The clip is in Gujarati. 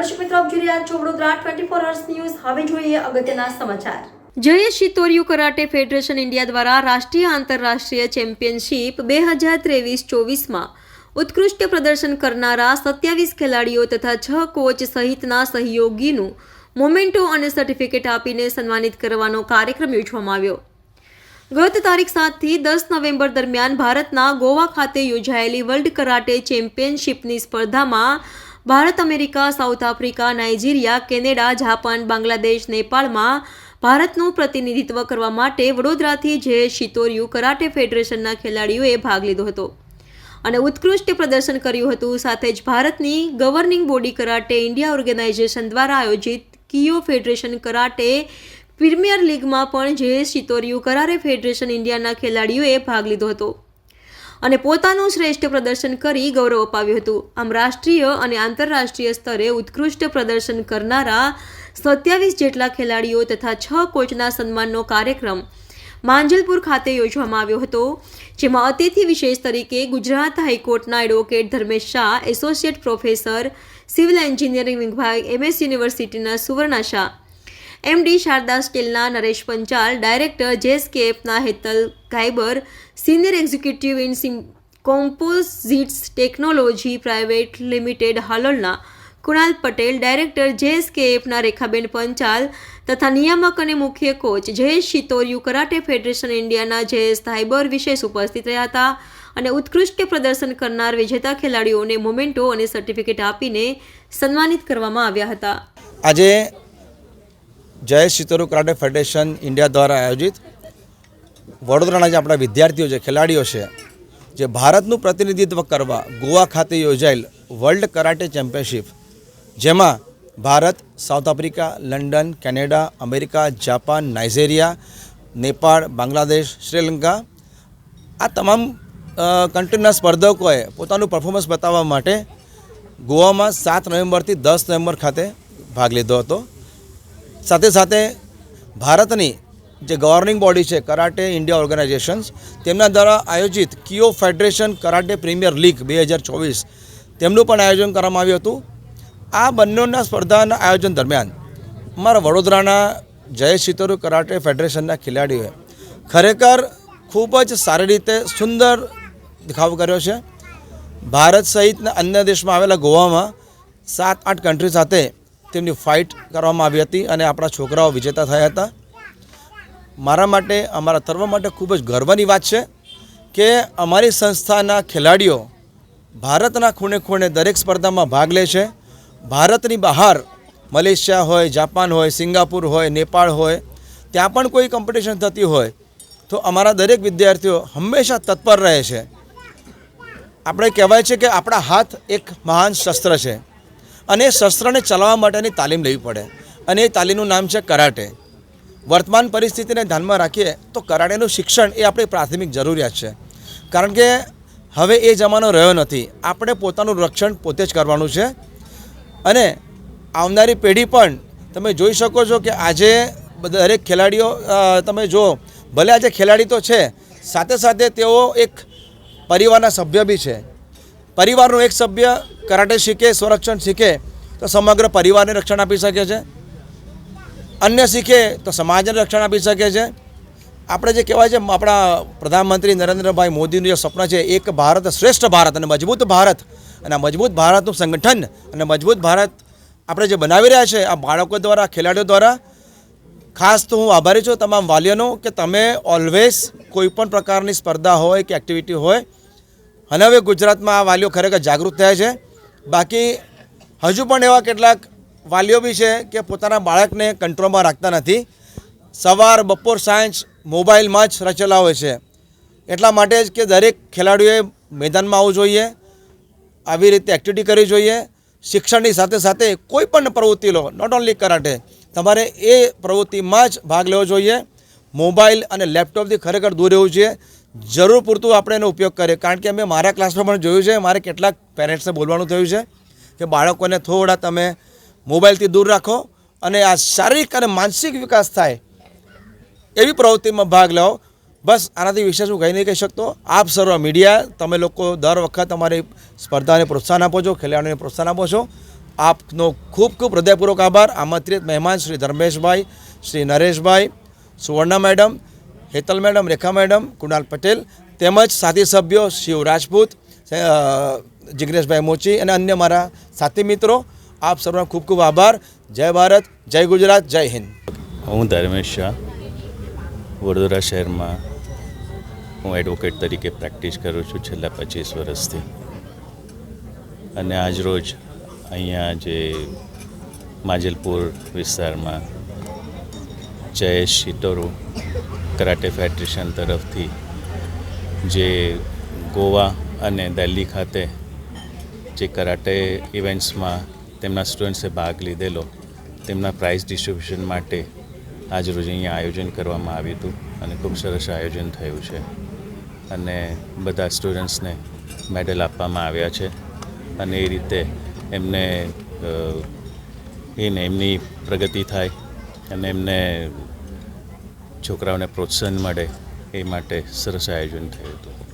દર્શક મિત્રો, આપ જોઈ રહ્યા છો વડોદરા 24 અવર્સ ન્યૂઝ. હવે જોઈએ અગત્યના સમાચાર. Jayesh Shitoryu karate federation India દ્વારા રાષ્ટ્રીય આંતરરાષ્ટ્રીય ચેમ્પિયનશિપ 2023-24માં ઉત્કૃષ્ટ પ્રદર્શન કરનારા 27 ખેલાડીઓ તથા 6 કોચ સહિતના સહયોગીનું મોમેન્ટો અને સર્ટિફિકેટ આપીને સન્માનિત કરવાનો કાર્યક્રમ યોજવામાં આવ્યો. ગત તારીખ 7 થી 10 નવેમ્બર દરમિયાન ભારતના ગોવા ખાતે યોજાયેલી વર્લ્ડ કરાટે ચેમ્પિયનશિપની સ્પર્ધામાં Bharat, America, south Africa, Nigeria, Canada, Japan, Bangladesh, નેપાળમાં ભારતનું પ્રતિનિધિત્વ કરવા માટે વડોદરાથી જયેશ શિતોરિયુ કરાટે ફેડરેશનના ખેલાડીઓએ ભાગ લીધો હતો અને ઉત્કૃષ્ટ પ્રદર્શન કર્યું હતું. સાથે જ ભારતની governing body karate India organisation દ્વારા આયોજિત કિયો ફેડરેશન કરાટે પ્રીમિયર લીગમાં પણ જયેશ શિતોરિયુ કરાટે ફેડરેશન ઇન્ડિયાના ખેલાડીઓએ ભાગ લીધો હતો અને પોતાનું શ્રેષ્ઠ પ્રદર્શન કરી ગૌરવ અપાવ્યું હતું. આમ રાષ્ટ્રીય અને આંતરરાષ્ટ્રીય સ્તરે ઉત્કૃષ્ટ પ્રદર્શન કરનારા 27 જેટલા ખેલાડીઓ તથા 6 કોચના સન્માનનો કાર્યક્રમ માંજલપુર ખાતે યોજવામાં આવ્યો હતો, જેમાં અતિથિ વિશેષ તરીકે ગુજરાત હાઈકોર્ટના advocate Dharmesh Shah, associate professor civil engineering વિભાગ MS યુનિવર્સિટીના સુવર્ણા શાહ, MD શારદા સ્ટીલના નરેશ પંચાલ, ડાયરેક્ટર JSKFના Hetal Gaybar, senior executive in composites technology private limited હાલોલના કુણાલ પટેલ, ડાયરેક્ટર JSKFના રેખાબેન પંચાલ તથા નિયામક અને મુખ્ય coach Jayesh Shitoryu karate federation ઇન્ડિયાના જયેશ ગાયબર વિશેષ ઉપસ્થિત રહ્યા હતા અને ઉત્કૃષ્ટ પ્રદર્શન કરનાર વિજેતા ખેલાડીઓને મોમેન્ટો અને સર્ટિફિકેટ આપીને સન્માનિત કરવામાં આવ્યા હતા. આજે Jayesh Shitoryu karate federation India દ્વારા આયોજિત વડોદરાના જે આપણા વિદ્યાર્થીઓ છે, ખેલાડીઓ છે, જે ભારતનું પ્રતિનિધિત્વ કરવા ગોવા ખાતે યોજાયેલ વર્લ્ડ કરાટે ચેમ્પિયનશિપ, જેમાં Bharat, south Africa, London, Canada, America, Japan, Nigeria, Nepal, Bangladesh, Sri Lanka, આ તમામ કન્ટ્રીના સ્પર્ધકોએ પોતાનું પરફોર્મન્સ બતાવવા માટે ગોવામાં 7 નવેમ્બરથી 10 નવેમ્બર ખાતે ભાગ લીધો હતો. સાથે સાથે ભારતની જે ગવર્નિંગ બોડી છે કરાટે ઇન્ડિયા ઓર્ગેનાઇઝેશન્સ, તેમના દ્વારા આયોજિત કિયો ફેડરેશન કરાટે પ્રીમિયર લીગ 2024 તેમનું પણ આયોજન કરવામાં આવ્યું હતું. આ બંનેના સ્પર્ધાના આયોજન દરમિયાન અમારા વડોદરાના જયેશ શિતોરિયુ કરાટે ફેડરેશનના ખેલાડીઓએ ખરેખર ખૂબ જ સારી રીતે સુંદર દેખાવ કર્યો છે. ભારત સહિતના અન્ય દેશમાં આવેલા ગોવામાં 7-8 કન્ટ્રી સાથે તેમની ફાઇટ કરવામાં આવી હતી અને આપણા છોકરાઓ વિજેતા થયા હતા. મારા માટે, અમારા સર્વ માટે ખૂબ જ ગર્વની વાત છે કે અમારી સંસ્થાના ખેલાડીઓ ભારતના ખૂણે ખૂણે દરેક સ્પર્ધામાં ભાગ લે છે. ભારતની બહાર મલેશિયા હોય, જાપાન હોય, સિંગાપુર હોય, નેપાળ હોય, ત્યાં પણ કોઈ કોમ્પિટિશન થતી હોય તો અમારા દરેક વિદ્યાર્થીઓ હંમેશા તત્પર રહે છે. આપણે કહેવાય છે કે આપણા હાથ એક મહાન શસ્ત્ર છે અને એ શસ્ત્રને ચલાવવા માટેની તાલીમ લેવી પડે અને એ તાલીમનું નામ છે કરાટે. વર્તમાન પરિસ્થિતિને ધ્યાનમાં રાખીએ તો કરાટેનું શિક્ષણ એ આપણી પ્રાથમિક જરૂરિયાત છે, કારણ કે હવે એ જમાનો રહ્યો નથી. આપણે પોતાનું રક્ષણ પોતે જ કરવાનું છે અને આવનારી પેઢી પણ તમે જોઈ શકો છો કે આજે દરેક ખેલાડીઓ તમે જો, ભલે આજે ખેલાડી તો છે, સાથે સાથે તેઓ એક પરિવારના સભ્ય બી છે. પરિવારનું એક સભ્ય કરાટે શીખે, સ્વરક્ષણ શીખે તો સમગ્ર પરિવારને રક્ષણ આપી શકે છે, અન્ય શીખે તો સમાજને રક્ષણ આપી શકે છે. આપણે જે કહેવાય છે, આપણા પ્રધાનમંત્રી નરેન્દ્રભાઈ મોદીનું જે સપના છે એક ભારત શ્રેષ્ઠ ભારત અને મજબૂત ભારત, અને આ મજબૂત ભારતનું સંગઠન અને મજબૂત ભારત આપણે જે બનાવી રહ્યા છે આ બાળકો દ્વારા, ખેલાડીઓ દ્વારા. ખાસ તો હું આભારી છું તમામ વાલીઓનો કે તમે ઓલવેઝ કોઈપણ પ્રકારની સ્પર્ધા હોય કે એક્ટિવિટી હોય, અને હવે ગુજરાતમાં આ વાલીઓ ખરેખર જાગૃત થયા છે. બાકી હજુ પણ એવા કેટલાક વાલીઓ બી છે કે પોતાના બાળકને કંટ્રોલમાં રાખતા નથી. સવાર, બપોર, સાંજ મોબાઈલમાં જ રચેલા હોય છે. એટલા માટે જ કે દરેક ખેલાડીઓએ મેદાનમાં આવવું જોઈએ, આવી રીતે એક્ટિવિટી કરવી જોઈએ. શિક્ષણની સાથે સાથે કોઈ પણ પ્રવૃત્તિ લો, નોટ ઓન્લી કરાટે, તમારે એ પ્રવૃત્તિમાં જ ભાગ લેવો જોઈએ. મોબાઈલ અને લેપટોપથી ખરેખર દૂર રહેવું જોઈએ. જરૂર પૂરતું આપણે એનો ઉપયોગ કરીએ, કારણ કે અમે મારા ક્લાસમાં પણ જોયું છે, મારે કેટલાક પેરેન્ટ્સને બોલવાનું થયું છે કે બાળકોને થોડા તમે મોબાઈલથી દૂર રાખો અને આ શારીરિક અને માનસિક વિકાસ થાય એવી પ્રવૃત્તિમાં ભાગ લો. બસ આનાથી વિશેષ હું કંઈ નહીં કહી શકતો. આપ સર્વ મીડિયા, તમે લોકો દર વખત અમારી સ્પર્ધાને પ્રોત્સાહન આપો છો, ખેલાડીઓને પ્રોત્સાહન આપો છો. આપનો ખૂબ ખૂબ હૃદયપૂર્વક આભાર. આમંત્રિત મહેમાન શ્રી ધર્મેશભાઈ, શ્રી નરેશભાઈ, સુવર્ણા મેડમ, હેતલ મેડમ, રેખા મેડમ, કુણાલ પટેલ તેમજ સાથી સભ્યો શિવ રાજપૂત, જિગ્નેશભાઈ મોચી અને અન્ય મારા સાથી મિત્રો, આપ સૌનો ખૂબ ખૂબ આભાર. જય ભારત, જય ગુજરાત, જય હિન્દ. હું ધર્મેશ શાહ, વડોદરા શહેરમાં હું એડવોકેટ તરીકે પ્રેક્ટિસ કરું છું છેલ્લા 25 વર્ષથી. અને આજરોજ અહીંયા જે માજલપુર વિસ્તારમાં જયેશ શિતોરુ કરાટે ફેડરેશન તરફથી જે ગોવા અને દિલ્હી ખાતે જે કરાટે ઇવેન્ટ્સમાં તેમના સ્ટુડન્ટ્સે ભાગ લીધેલો તેમના પ્રાઇઝ ડિસ્ટ્રીબ્યુશન માટે આજરોજ અહીંયા આયોજન કરવામાં આવ્યું હતું અને ખૂબ સરસ આયોજન થયું છે અને બધા સ્ટુડન્ટ્સને મેડલ આપવામાં આવ્યા છે અને એ રીતે એમને એમની પ્રગતિ થાય અને એમને છોકરાઓને પ્રોત્સાહન મળે એ માટે સરસ આયોજન થયું હતું.